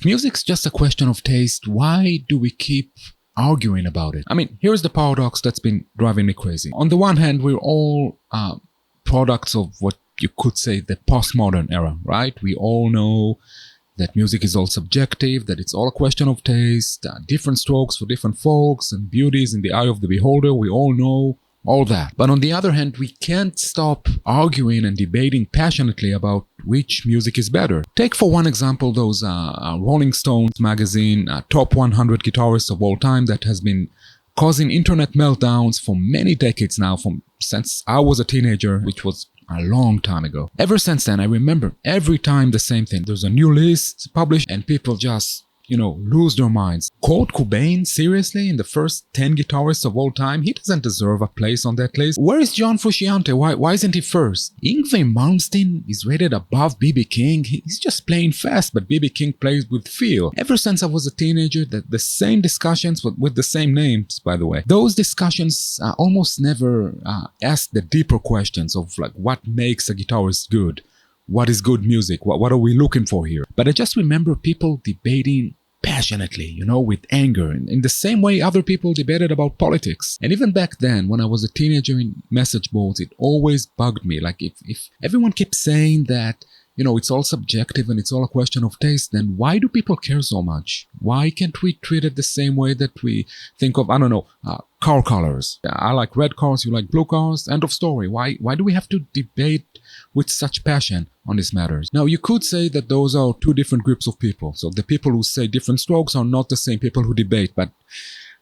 If music's just a question of taste, why do we keep arguing about it? I mean, here's the paradox that's been driving me crazy. On the one hand, we're all products of what you could say the postmodern era, right? We all know that music is all subjective, that it's all a question of taste, different strokes for different folks, and beauty is in the eye of the beholder. We all know all that. But on the other hand, we can't stop arguing and debating passionately about which music is better. Take for one example those Rolling Stones magazine top 100 guitarists of all time that has been causing internet meltdowns for many decades now, since I was a teenager, which was a long time ago. Ever since then, I remember every time the same thing. There's a new list published and people just, lose their minds. Kurt Cobain, seriously, in the first 10 guitarists of all time, he doesn't deserve a place on that list. Where is John Frusciante? Why isn't he first? Yngwie Malmsteen is rated above B.B. King. He's just playing fast, but B.B. King plays with feel. Ever since I was a teenager, the same discussions with the same names, by the way. Those discussions almost never ask the deeper questions of like what makes a guitarist good. What is good music? What are we looking for here? But I just remember people debating passionately, with anger, in the same way other people debated about politics. And even back then, when I was a teenager in message boards, it always bugged me. Like if everyone keeps saying that, it's all subjective and it's all a question of taste, then why do people care so much? Why can't we treat it the same way that we think of, car colors? I like red cars, you like blue cars, end of story. Why do we have to debate with such passion on these matters? Now, you could say that those are two different groups of people. So the people who say different strokes are not the same people who debate, but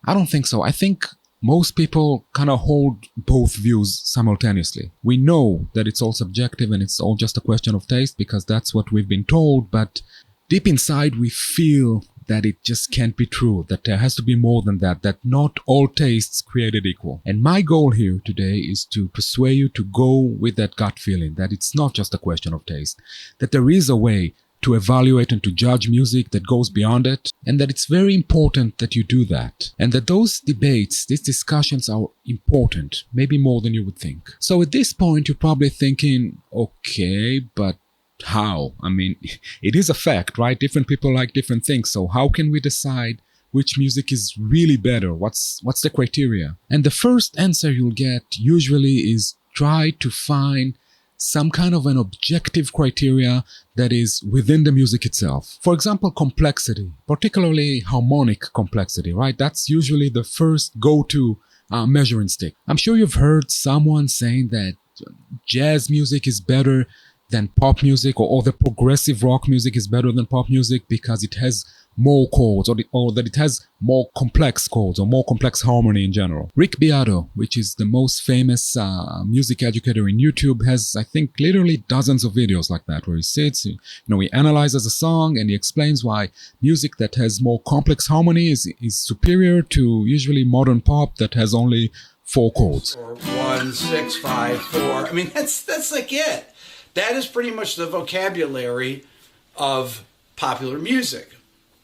I don't think so. I think most people kind of hold both views simultaneously. We know that it's all subjective and it's all just a question of taste because that's what we've been told, but deep inside we feel that it just can't be true, that there has to be more than that not all tastes created equal. And my goal here today is to persuade you to go with that gut feeling, that it's not just a question of taste, that there is a way to evaluate and to judge music that goes beyond it, and that it's very important that you do that. And that those debates, these discussions are important, maybe more than you would think. So at this point, you're probably thinking, okay, but how? I mean, it is a fact, right? Different people like different things. So how can we decide which music is really better? What's the criteria? And the first answer you'll get usually is try to find some kind of an objective criteria that is within the music itself. For example, complexity, particularly harmonic complexity, right? That's usually the first go-to measuring stick. I'm sure you've heard someone saying that jazz music is better than pop music, or the progressive rock music is better than pop music because it has more chords, or that it has more complex chords or more complex harmony in general. Rick Beato, which is the most famous music educator in YouTube, has, I think, literally dozens of videos like that where he sits, he analyzes a song and he explains why music that has more complex harmony is superior to usually modern pop that has only 4 chords. Or 1, 6, 5, 4. I mean, that's like it. That is pretty much the vocabulary of popular music.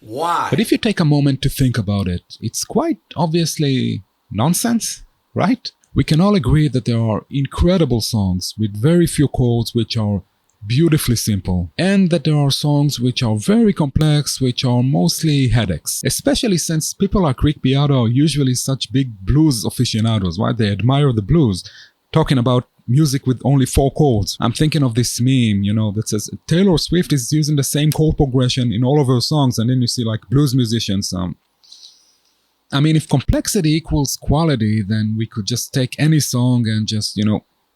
Why? But if you take a moment to think about it, it's quite obviously nonsense, right? We can all agree that there are incredible songs with very few chords which are beautifully simple, and that there are songs which are very complex, which are mostly headaches. Especially since people like Rick Beato are usually such big blues aficionados, right? They admire the blues, talking about music with only 4 chords. I'm thinking of this meme, that says Taylor Swift is using the same chord progression in all of her songs, and then you see like blues musicians. I mean, if complexity equals quality, then we could just take any song and just,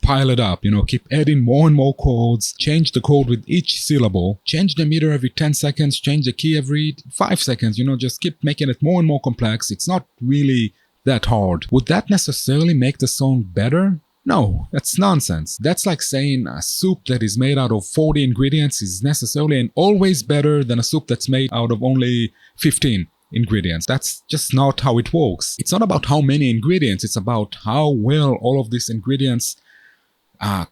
pile it up, keep adding more and more chords, change the chord with each syllable, change the meter every 10 seconds, change the key every 5 seconds, just keep making it more and more complex. It's not really that hard. Would that necessarily make the song better? No, that's nonsense. That's like saying a soup that is made out of 40 ingredients is necessarily and always better than a soup that's made out of only 15 ingredients. That's just not how it works. It's not about how many ingredients, it's about how well all of these ingredients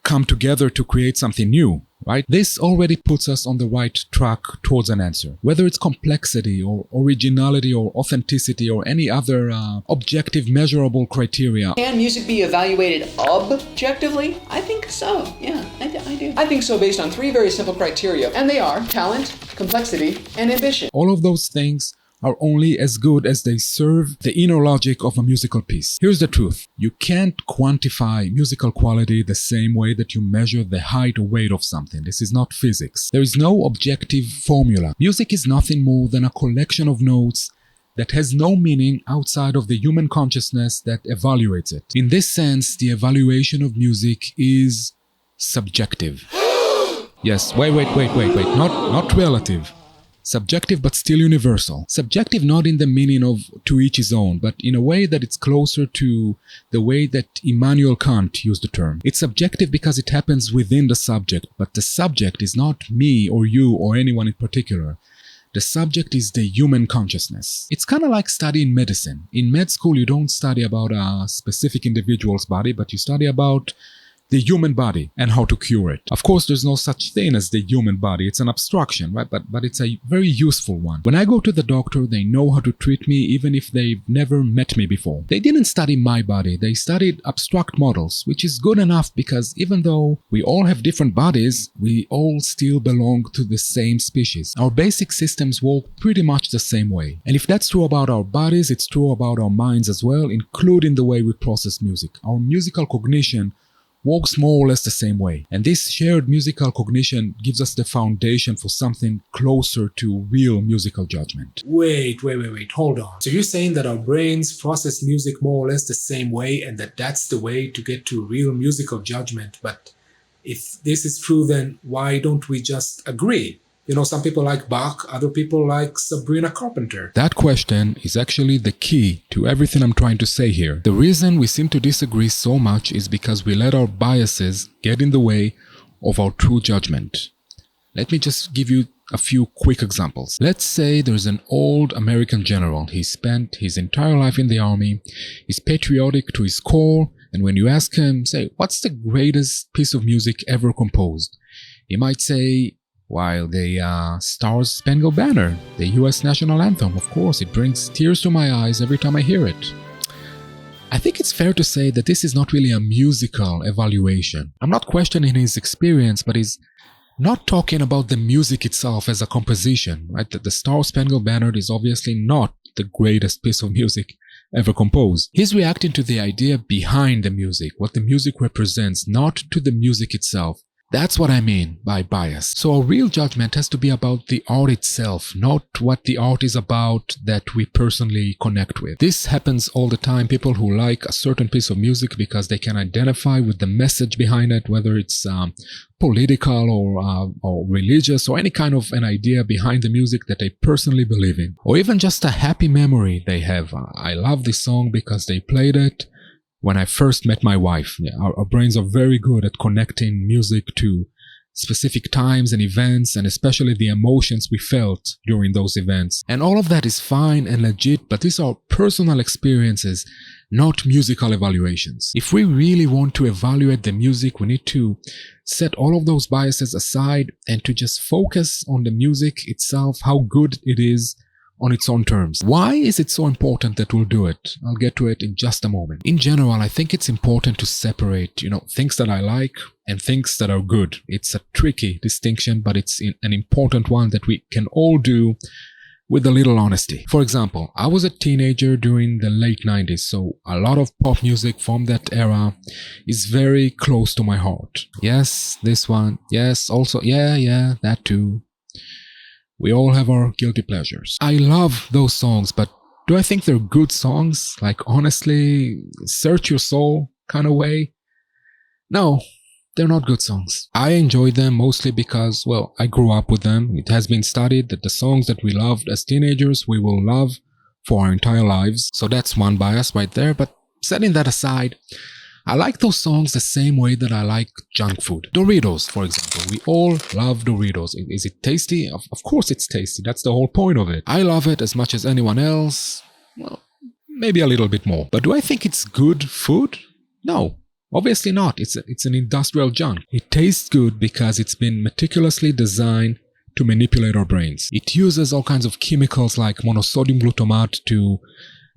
come together to create something new. right? This already puts us on the right track towards an answer. Whether it's complexity or originality or authenticity or any other objective measurable criteria. Can music be evaluated objectively? I think so, yeah, I do. I think so based on 3 very simple criteria, and they are talent, complexity, and ambition. All of those things are only as good as they serve the inner logic of a musical piece. Here's the truth. You can't quantify musical quality the same way that you measure the height or weight of something. This is not physics. There is no objective formula. Music is nothing more than a collection of notes that has no meaning outside of the human consciousness that evaluates it. In this sense, the evaluation of music is subjective. Yes, wait, not relative. Subjective but still universal. Subjective not in the meaning of to each his own, but in a way that it's closer to the way that Immanuel Kant used the term. It's subjective because it happens within the subject, but the subject is not me or you or anyone in particular. The subject is the human consciousness. It's kind of like studying medicine. In med school, you don't study about a specific individual's body, but you study about the human body and how to cure it. Of course, there's no such thing as the human body. It's an abstraction, right? But it's a very useful one. When I go to the doctor, they know how to treat me even if they've never met me before. They didn't study my body. They studied abstract models, which is good enough because even though we all have different bodies, we all still belong to the same species. Our basic systems work pretty much the same way. And if that's true about our bodies, it's true about our minds as well, including the way we process music. Our musical cognition works more or less the same way. And this shared musical cognition gives us the foundation for something closer to real musical judgment. Wait, hold on. So you're saying that our brains process music more or less the same way and that's the way to get to real musical judgment. But if this is true, then why don't we just agree? You know, some people like Bach, other people like Sabrina Carpenter. That question is actually the key to everything I'm trying to say here. The reason we seem to disagree so much is because we let our biases get in the way of our true judgment. Let me just give you a few quick examples. Let's say there's an old American general. He spent his entire life in the army. He's patriotic to his core. And when you ask him, say, what's the greatest piece of music ever composed? He might say, while the Stars Spangled Banner, the US national anthem, of course, it brings tears to my eyes every time I hear it. I think it's fair to say that this is not really a musical evaluation. I'm not questioning his experience, but he's not talking about the music itself as a composition, right? That the Star Spangled Banner is obviously not the greatest piece of music ever composed. He's reacting to the idea behind the music, what the music represents, not to the music itself. That's what I mean by bias. So a real judgment has to be about the art itself, not what the art is about that we personally connect with. This happens all the time. People who like a certain piece of music because they can identify with the message behind it, whether it's political or religious or any kind of an idea behind the music that they personally believe in. Or even just a happy memory they have. I love this song because they played it when I first met my wife. Our brains are very good at connecting music to specific times and events, and especially the emotions we felt during those events. And all of that is fine and legit, but these are personal experiences, not musical evaluations. If we really want to evaluate the music, we need to set all of those biases aside and to just focus on the music itself, how good it is, on its own terms. Why is it so important that we'll do it? I'll get to it in just a moment. In general, I think it's important to separate, things that I like and things that are good. It's a tricky distinction, but it's an important one that we can all do with a little honesty. For example, I was a teenager during the late 90s, so a lot of pop music from that era is very close to my heart. Yes, this one. Yes, also, yeah, that too. We all have our guilty pleasures. I love those songs, but do I think they're good songs? Like, honestly, search your soul kind of way? No, they're not good songs. I enjoy them mostly because, well, I grew up with them. It has been studied that the songs that we loved as teenagers, we will love for our entire lives. So that's one bias right there. But setting that aside, I like those songs the same way that I like junk food. Doritos, for example. We all love Doritos. Is it tasty? Of course it's tasty. That's the whole point of it. I love it as much as anyone else. Well, maybe a little bit more. But do I think it's good food? No. Obviously not. It's an industrial junk. It tastes good because it's been meticulously designed to manipulate our brains. It uses all kinds of chemicals like monosodium glutamate to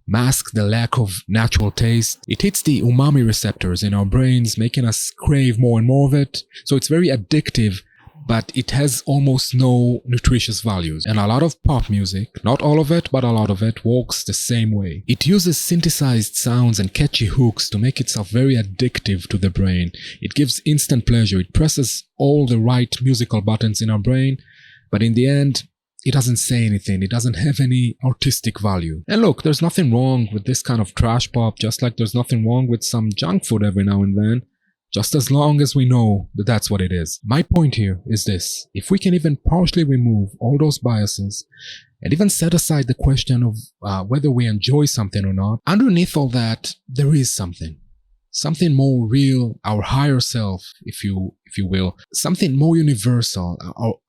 mask the lack of natural taste. It hits the umami receptors in our brains, making us crave more and more of it. So it's very addictive, but it has almost no nutritious values. And a lot of pop music, not all of it, but a lot of it, works the same way. It uses synthesized sounds and catchy hooks to make itself very addictive to the brain. It gives instant pleasure. It presses all the right musical buttons in our brain, but in the end, it doesn't say anything. It doesn't have any artistic value. And look, there's nothing wrong with this kind of trash pop, just like there's nothing wrong with some junk food every now and then, just as long as we know that that's what it is. My point here is this: if we can even partially remove all those biases and even set aside the question of whether we enjoy something or not, underneath all that, there is something more real, our higher self, if you will, something more universal,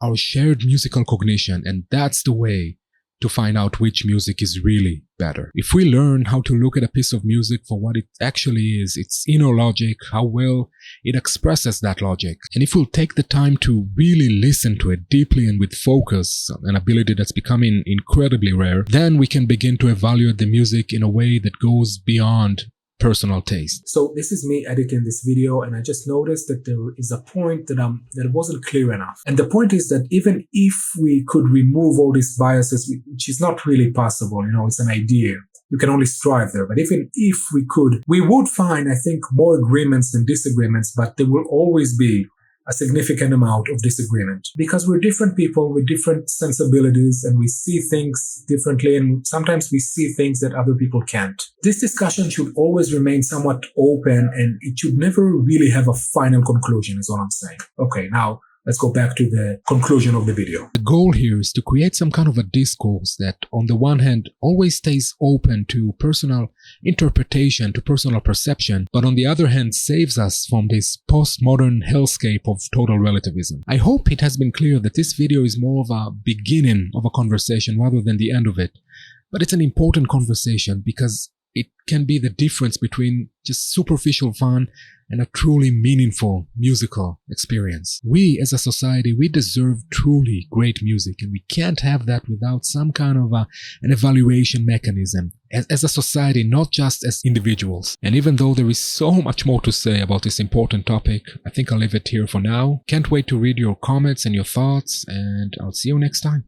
our shared musical cognition, and that's the way to find out which music is really better. If we learn how to look at a piece of music for what it actually is, its inner logic, how well it expresses that logic, and if we'll take the time to really listen to it deeply and with focus, an ability that's becoming incredibly rare, then we can begin to evaluate the music in a way that goes beyond personal taste. So this is me editing this video, and I just noticed that there is a point that wasn't clear enough. And the point is that even if we could remove all these biases, which is not really possible, it's an idea. You can only strive there. But even if we could, we would find, I think, more agreements than disagreements, but there will always be a significant amount of disagreement because we're different people with different sensibilities and we see things differently, and sometimes we see things that other people can't. This discussion should always remain somewhat open, and it should never really have a final conclusion, is all I'm saying. Okay, now let's go back to the conclusion of the video. The goal here is to create some kind of a discourse that, on the one hand, always stays open to personal interpretation, to personal perception, but on the other hand, saves us from this postmodern hellscape of total relativism. I hope it has been clear that this video is more of a beginning of a conversation rather than the end of it. But it's an important conversation because it can be the difference between just superficial fun and a truly meaningful musical experience. We as a society, we deserve truly great music, and we can't have that without some kind of an evaluation mechanism as a society, not just as individuals. And even though there is so much more to say about this important topic, I think I'll leave it here for now. Can't wait to read your comments and your thoughts, and I'll see you next time.